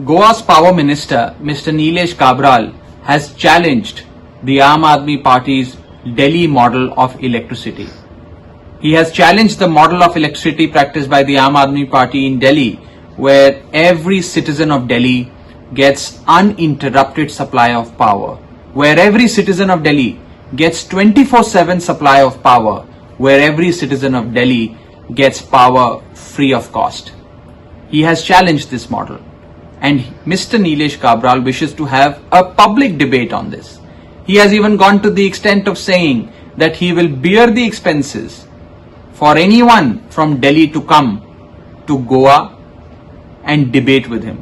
Goa's Power Minister, Mr. Nilesh Kabral, has challenged the Aam Aadmi Party's Delhi model of electricity. He has challenged the model of electricity practiced by the Aam Aadmi Party in Delhi, where every citizen of Delhi gets uninterrupted supply of power, where every citizen of Delhi gets 24/7 supply of power, where every citizen of Delhi gets power free of cost. He has challenged this model, and Mr. Nilesh Kabral wishes to have a public debate on this. He has even gone to the extent of saying that he will bear the expenses for anyone from Delhi to come to Goa and debate with him.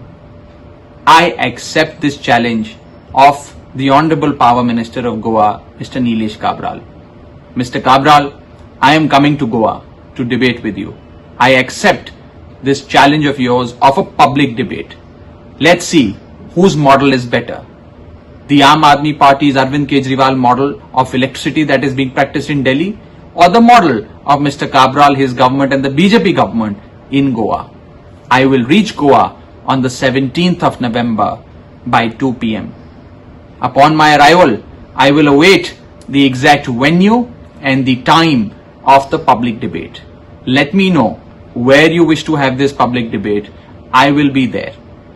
I accept this challenge of the Honorable Power Minister of Goa, Mr. Nilesh Kabral. Mr. Kabral, I am coming to Goa to debate with you. I accept this challenge of yours of a public debate. Let's see whose model is better. The Aam Aadmi Party's Arvind Kejriwal model of electricity that is being practiced in Delhi, or the model of Mr. Kabral, his government and the BJP government in Goa. I will reach Goa on the 17th of November by 2 p.m. Upon my arrival, I will await the exact venue and the time of the public debate. Let me know where you wish to have this public debate. I will be there.